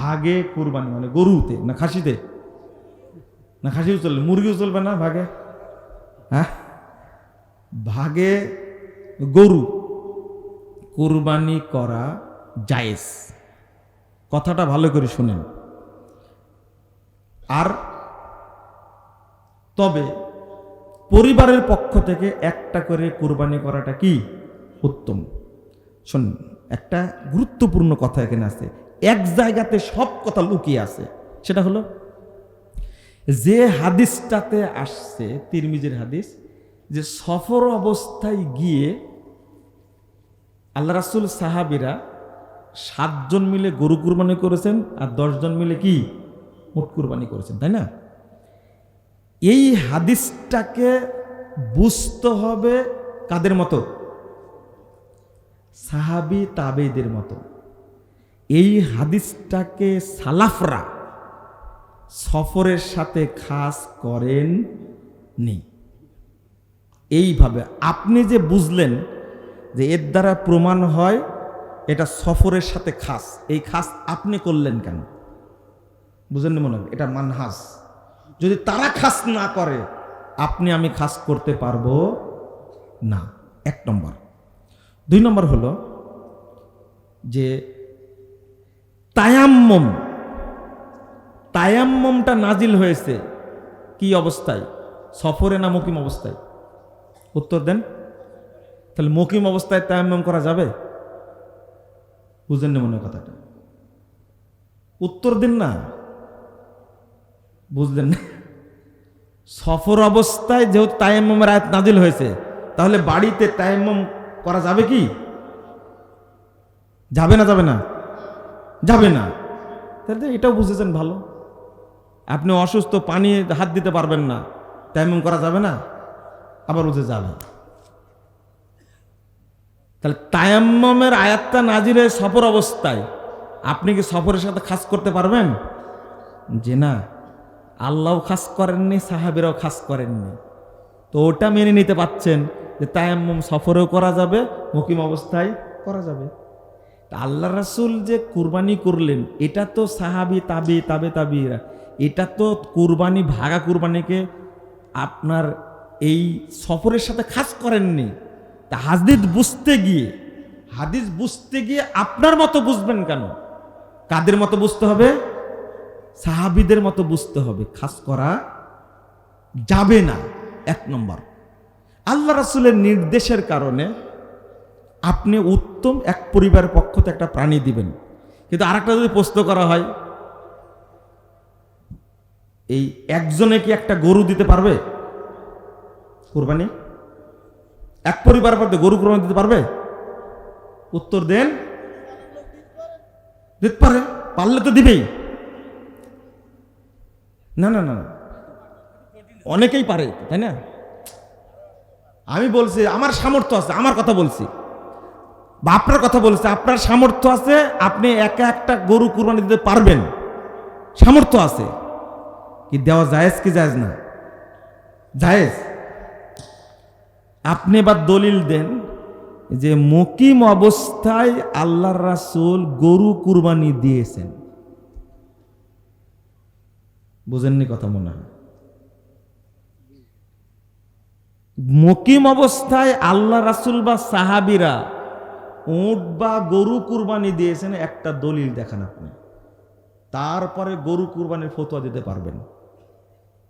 ভাগে কুরবানি মানে গরুতে না খাসিতে, না খাসিও চলবে, মুরগিও চলবে না ভাগে, হ্যাঁ ভাগে গরু কুরবানি করা জায়েজ। কথাটা ভালো করে শুনেন। আর তবে পরিবারের পক্ষ থেকে একটা করে কুরবানি করাটা কি উত্তম। শুনুন, একটা গুরুত্বপূর্ণ কথা এখানে আছে, এক জায়গাতে সব কথা লুকিয়ে আছে। সেটা হলো যে হাদিসটাতে আসছে, তিরমিজির হাদিস, যে সফর অবস্থায় গিয়ে আল্লাহ রাসূল সাহাবীরা 7 জন মিলে গরু কুরবানি করেছেন আর 10 জন মিলে কি উট কুরবানি করেছেন, তাই না? এই হাদিসটাকে বুঝতে হবে কাদের মতো? সাহাবী তাবেঈদের মতো। এই হাদিসটাকে সালাফরা সফরের সাথে খাস করেন নি। এইভাবে আপনি যে বুঝলেন যে এর দ্বারা প্রমাণ হয় এটা সফরের সাথে খাস, এই খাস আপনি করলেন কেন? বুঝেন না? মনে হয় এটা মানহাজ। যদি তারা খাস না করে আপনি আমি খাস করতে পারবো না, 1 নম্বর। 2 নম্বর হলো যে তায়াম্মমটা নাজিল হয়েছে কি অবস্থায়? সফরে না মুকিম অবস্থায়? উত্তর দেন। তাহলে মুকিম অবস্থায় তায়াম্মম করা যাবে? বুঝেন না মনে কথাটা? উত্তর দিন না, বুঝলেন না? সফর অবস্থায় যেহেতু তায়াম্মমের আয়াত নাজিল হয়েছে, তাহলে বাড়িতে তায়াম্মম করা যাবে কি? যাবে না? যাবে না? যাবে না। তাহলে এটাও বুঝেছেন ভালো। আপনি অসুস্থ, পানি হাত দিতে পারবেন না, তায়াম্মম করা যাবে না? আবার বুঝে যাবে। তাহলে তায়াম্মমের আয়াতটা নাজিল হয়ে সফর অবস্থায়, আপনি কি সফরের সাথে খাস করতে পারবেন? যে না, আল্লাহও খাস করেননি, সাহাবীরাও খাস করেননি। তো ওটা মেনে নিতে পাচ্ছেন যে তায়াম্মুম সফরেও করা যাবে, মুকিম অবস্থায় করা যাবে। আল্লাহ রাসূল যে কুরবানি করলেন, এটা তো সাহাবী তাবেঈরা, এটা তো কুরবানি, ভাগা কুরবানিকে আপনার এই সফরের সাথে খাস করেননি। তা হাদিস বুঝতে গিয়ে আপনার মতো বুঝবেন কেন? কাদের মতো বুঝতে হবে? সাহাবীদের মতো বুঝতে হবে, খাস করা যাবে না। 1 নম্বর। আল্লাহ রাসূলের নির্দেশের কারণে আপনি উত্তম এক পরিবারের পক্ষ থেকে একটা প্রাণী দিবেন। কিন্তু আরেকটা যদি প্রশ্ন করা হয়, এই একজনে কি একটা গরু দিতে পারবে কুরবানি? এক পরিবারের মধ্যে গরু কুরবানি দিতে পারবে? উত্তর দেন। দিতে পারে, পারলে তো দিবেই। না না না, অনেকেই পারে, তাই না? আমি বলছি আমার সামর্থ্য আছে, আমার কথা বলছি, বা আপনার কথা বলছি, আপনার সামর্থ্য আছে, আপনি একা একটা গরু কুরবানি দিতে পারবেন, সামর্থ্য আছে। কি দেওয়া জায়েজ কি জায়েজ না? জায়েজ। আপনি এবার দলিল দেন যে মুকিম অবস্থায় আল্লাহর রাসূল গরু কুরবানি দিয়েছেন। বুঝেননি কথা মনে হয়? মুকিম অবস্থায় আল্লাহ রাসূল বা সাহাবীরা উট বা গরু কুরবানি দিয়েছেন, একটা দলিল দেখান আপনি, তারপরে গরু কুরবানির ফতোয়া দিতে পারবেন।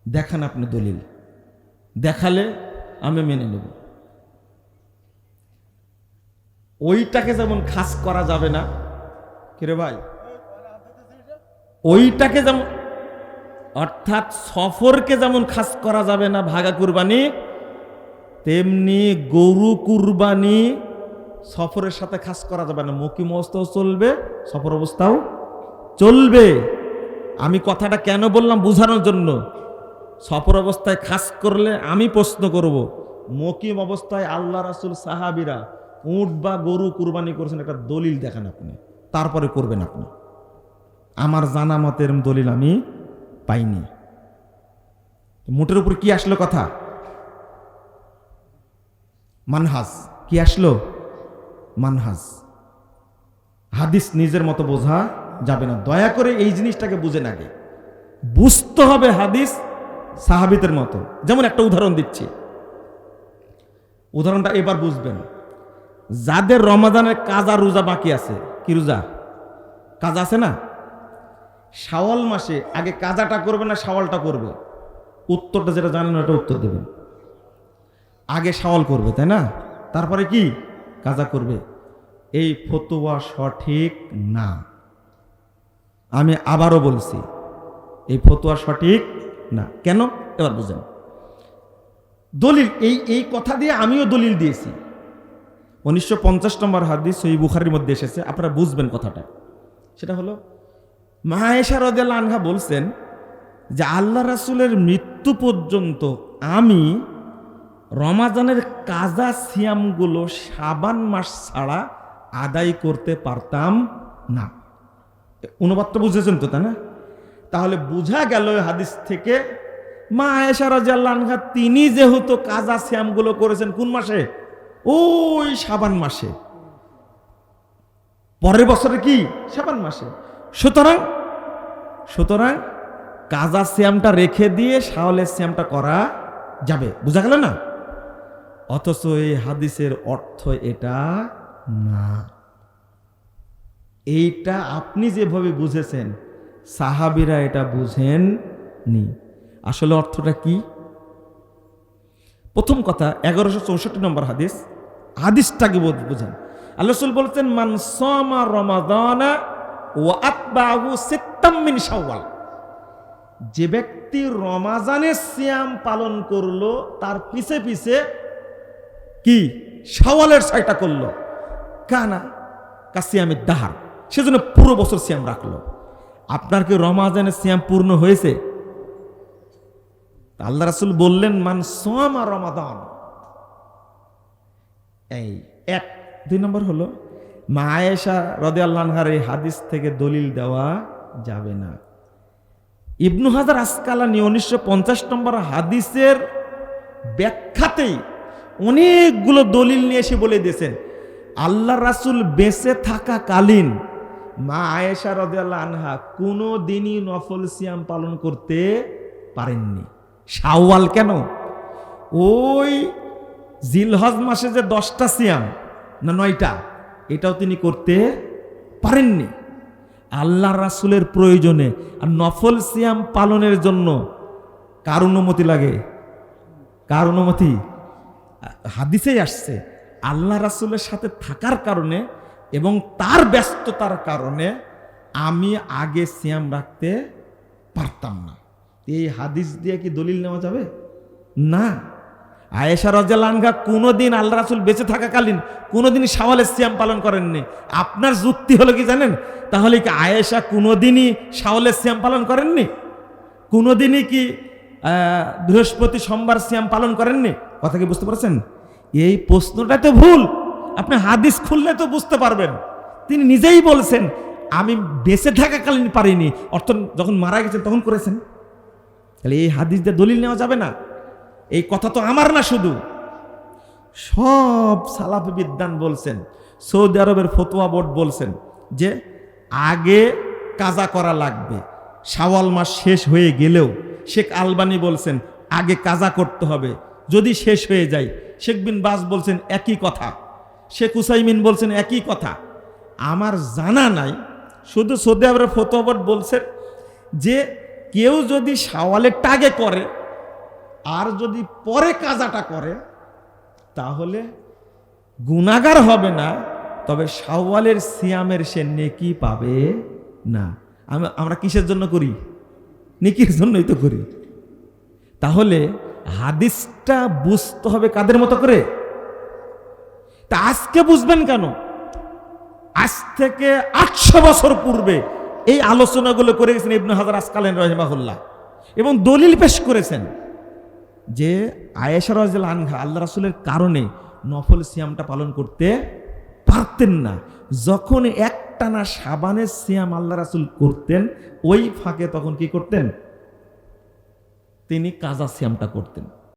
দেখান আপনি দলিল, দেখালে আমি মেনে নেব। ওইটাকে যেমন খাস করা যাবে না, কিরে ভাই, ওইটাকে যেমন, অর্থাৎ সফরকে যেমন খাস করা যাবে না ভাগা কুরবানি, তেমনি গরু কুরবানি সফরের সাথে খাস করা যাবে না। মুকিম অবস্থাও চলবে, সফর অবস্থাও চলবে। আমি কথাটা কেন বললাম? বোঝানোর জন্য। সফর অবস্থায় খাস করলে আমি প্রশ্ন করব, মুকিম অবস্থায় আল্লাহ রাসূল সাহাবীরা উট বা গরু কুরবানি করেছেন, একটা দলিল দেখান আপনি, তারপরে করবেন আপনি। আমার জানা মতের দলিল আমি পাইনি। মোটের উপর কি আসলো কথা? মানহাজ। কি আসলো? মানহাজ। হাদিস নিজের মতো বোঝা যাবে না। দয়া করে এই জিনিসটাকে বুঝেন আগে, বুঝতে হবে হাদিস সাহাবীদের মতো। যেমন একটা উদাহরণ দিচ্ছি, উদাহরণটা এবার বুঝবেন। যাদের রমাদানের কাজা রোজা বাকি আছে, কি রোজা কাজা আছে না, শাওয়াল মাসে আগে কাজাটা করবে না শাওয়ালটা করবে? উত্তরটা যেটা জানেন ওটা উত্তর দেবেন। আগে শাওয়াল করবে, তাই না? তারপরে কি কাজা করবে। এই ফতোয়া সঠিক না। আমি আবারও বলছি, এই ফতোয়া সঠিক না। কেন? এবার বুঝেন। দলিল এই কথা দিয়ে আমিও দলিল দিয়েছি। 1950 নম্বর হাদিস সহিহ বুখারীর মধ্যে এসেছে, আপনারা বুঝবেন কথাটা। সেটা হলো মা আয়েশা রাদিয়াল্লাহু আনহা বলছেন যে আল্লাহ রাসূলের মৃত্যু পর্যন্ত আমি রমাদানের কাজা সিয়ামগুলো শাবান মাস ছাড়া আদায় করতে পারতাম না। অনুবাদটা বুঝেছেন তো, তাই না? তাহলে বোঝা গেল হাদিস থেকে মা আয়েশা রাদিয়াল্লাহু আনহা তিনি যেহেতু কাজা সিয়ামগুলো করেছেন কোন মাসে? ওই শাবান মাসে, পরের বছরে কি শাবান মাসে। সুতরাং কাজা সিয়ামটা রেখে দিয়ে শাওয়ালের সিয়ামটা করা যাবে। বুঝা গেল না? অথচ এই হাদিসের অর্থ এটা না। এইটা আপনি যেভাবে বুঝেছেন সাহাবীরা এটা বুঝেননি। আসলে অর্থটা কি? প্রথম কথা 1164 নম্বর হাদিসটাকে বুঝেন। আল্লাহ রাসূল বলতেন মান সামা রমাদানা ওয়া আতবাহু সিত্তাম মিন শাওয়াল, যে ব্যক্তি রমাজানের সিয়াম পালন করলো তার পিছে পিছে কি শাওয়ালের 6টা করলো, কানা কাসিয়ামিদ দাহার, সেজন্য পুরো বছর সিয়াম রাখলো। আপনার কি রমাজানের সিয়াম পূর্ণ হয়েছে? আল্লাহ রাসূল বললেন মান সামা রমাদান। এই 1 2 নম্বর হলো মা আয়েশা রাদিয়াল্লাহু আনহার এই হাদিস থেকে দলিল দেওয়া যাবে না। ইবনু হাজার আসকালানী 1950 নম্বর হাদিসের ব্যাখ্যাতেই অনেকগুলো দলিল নিয়ে এসে বলে দিয়েছেন আল্লাহ রাসূল বেঁচে থাকাকালীন মা আয়েশা রাদিয়াল্লাহু আনহা কোনো দিনই নফল সিয়াম পালন করতে পারেননি। শাওয়াল কেন, ওই জিলহজ মাসে যে 10টা সিয়াম না 9টা, এটাও তিনি করতে পারেননি। আল্লাহ রাসূলের প্রয়োজনে আর নফল সিয়াম পালনের জন্য কার অনুমতি লাগে? কার অনুমতি? হাদিসেই আসছে আল্লাহ রাসূলের সাথে থাকার কারণে এবং তার ব্যস্ততার কারণে আমি আগে সিয়াম রাখতে পারতাম না। এই হাদিস দিয়ে কি দলিল নেওয়া যাবে না। আয়েশা রাদিয়াল্লাহু আনহা কোনোদিন আল্লাহ রাসূল বেঁচে থাকাকালীন কোনোদিন শাওয়ালের সিয়াম পালন করেননি। আপনার যুক্তি হলো কি জানেন? তাহলে কি আয়েশা কোনোদিনই শাওয়ালের সিয়াম পালন করেননি? কোনোদিনই কি বৃহস্পতি সোমবার সিয়াম পালন করেননি? কথা কি বুঝতে পারছেন? এই প্রশ্নটা তো ভুল। আপনি হাদিস খুললে তো বুঝতে পারবেন। তিনি নিজেই বলছেন আমি বেঁচে থাকাকালীন পারিনি, অর্থাৎ যখন মারা গেছেন তখন করেছেন। তাহলে এই হাদিস দিয়ে দলিল নেওয়া যাবে না। এই কথা তো আমার না, শুধু সব সালাফি বিদ্বান বলছেন, সৌদি আরবের ফতোয়া বোর্ড বলছেন যে আগে কাজা করা লাগবে। শাওয়াল মাস শেষ হয়ে গেলেও শেখ আলবানী বলছেন আগে কাজা করতে হবে যদি শেষ হয়ে যায়। শেখ বিন বাজ বলছেন একই কথা, শেখ উসাইমিন বলছেন একই কথা। আমার জানা নাই, শুধু সৌদি আরবের ফতোয়া বোর্ড বলছেন যে কেউ যদি শাওয়ালেরটা আগে করে আর যদি পরে কাজাটা করে তাহলে গুনাহগার হবে না, তবে শাওয়ালের সিয়ামের সে নেকি পাবে না। আমরা কিসের জন্য করি? নেকির জন্যই তো করি। তাহলে হাদিসটা বুঝতে হবে কাদের মতো করে? তা আজকে বুঝবেন কেন? আজ থেকে 800 বছর পূর্বে এই আলোচনাগুলো করে গেছেন ইবনে হাজার আসকালানী রাহিমাহুল্লাহ এবং দলিল পেশ করেছেন যে আয়েশা রাদিয়াল্লাহু আনহা আল্লাহ রাসূলের কারণে নফল সিয়ামটা পালন করতে পারতেন না। যখন একটানা শাবানের সিয়াম আল্লাহ রাসূল করতেন ওই ফাঁকে তখন কি করতেন? তিনি কাজা সিয়ামটা করতেন।